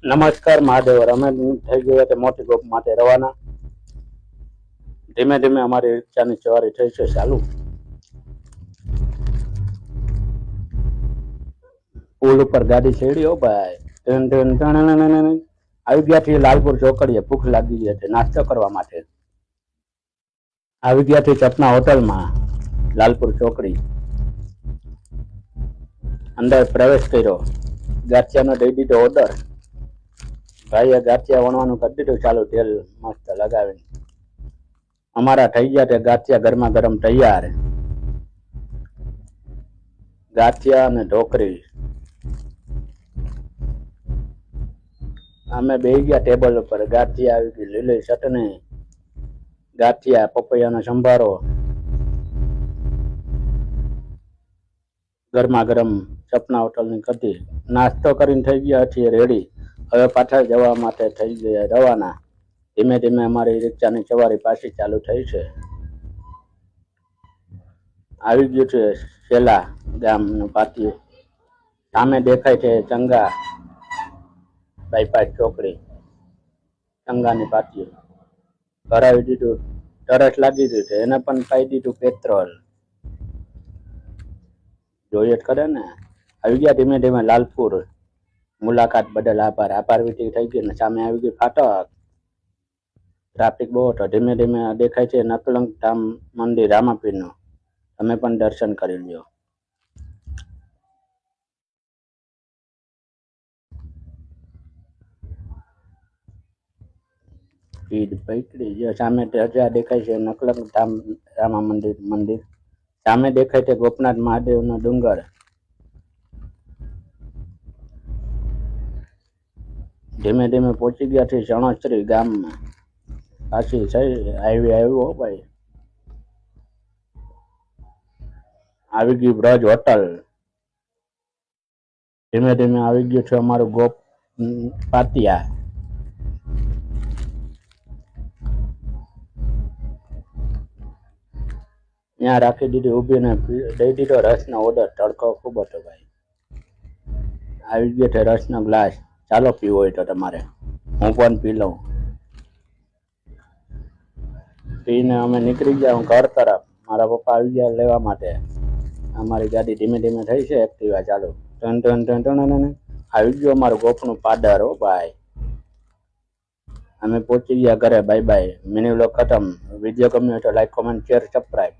નમસ્કાર મહાદેવ. અમે થઈ ગયા તે મોટી ગોપ માટે રવાના. ધીમે ધીમે અમારી રિક્ષાની સવારી થઈ છે ચાલુ. પુલ ઉપર ગાડી છેડી હો ભાઈ. આવી ગયા છીએ લાલપુર ચોકડીએ. ભૂખ લાગી ગઈ છે નાસ્તો કરવા માટે. આવી ગયા છીએ સપના હોટલમાં લાલપુર ચોકડી. અંદર પ્રવેશ કર્યો. ગાંઠિયાનો દઈ દીધો ઓર્ડર. ભાઈએ ગાંઠિયા વણવાનું કરી દીધું ચાલુ, તેલ મસ્ત લગાવીને. અમારા થઈ ગયા તે ગાંઠિયા ગરમા ગરમ તૈયાર. ગાંઠિયા અને ઢોકરી. અમે બેસી ગયા ટેબલ ઉપર. ગાંઠિયા આવી ગઈ, લીલી ચટણી, ગાંઠિયા, પપૈયાનો સંભારો, ગરમા ગરમ સપના હોટલની કઢી. નાસ્તો કરીને થઈ ગયા છીએ રેડી. હવે પાછા જવા માટે થઈ ગયા રવાના. ધીમે ધીમે અમારી રિક્ષાની સવારી પાછી ચાલુ થઈ છે. આવી ગયું છે શેલા ગામનું પાટિયું. સામે દેખાય છે ચંગા બાયપાસ ચોકડી. ચંગાની પાટિયું ભરાવી દીધું. તરસ લાગી ગઈ છે એને પણ પાઈ દીધું પેટ્રોલ. જોઈએ કરે ને. આવી ગયા ધીમે ધીમે લાલપુર. મુલાકાત બદલ આભાર. આભાર વિધિ થઈ ગઈ ને સામે આવી ગઈ ફાટક. ટ્રાફિક બહુ હતો. ધીમે ધીમે દેખાય છે નકલંગ ધામ મંદિર રામાપીરનું. તમે પણ દર્શન કરી લ્યો. ભીડ પકડી જો સામે હજા દેખાય છે નકલંગ ધામ રામા મંદિર. સામે દેખાય છે ગોપનાથ મહાદેવનો ડુંગર. ધીમે ધીમે પહોંચી ગયા છે ચણોસરી ગામમાં. પાછી હાઈવે આવ્યો ભાઈ. આવી ગઈ બ્રજ હોટલ. ધીમે ધીમે આવી ગયું છે અમારું ગોપ પાટિયા. ત્યાં રાખી દીધી ઊભીને દઈ દીધો રસનો ઓર્ડર. તડકો ખૂબ હતો ભાઈ. આવી ગયો છે રસનો ગ્લાસ. ચાલો પીવો હોય તો તમારે. હું પણ પી લઉં. પીને અમે નીકળી ગયા હું ઘર તરફ. મારા પપ્પા આવી ગયા લેવા માટે. અમારી ગાડી ધીમે ધીમે થઈ છે એક્ટિવા ચાલુ. આવી ગયું અમારું ગોપનું પાદર હો ભાઈ. અમે પહોંચી ગયા ઘરે. Bye bye. મિની વ્લોગ ખતમ. વિડીયો ગમ્યો તો લાઈક, કોમેન્ટ, શેર, સબસ્ક્રાઈબ.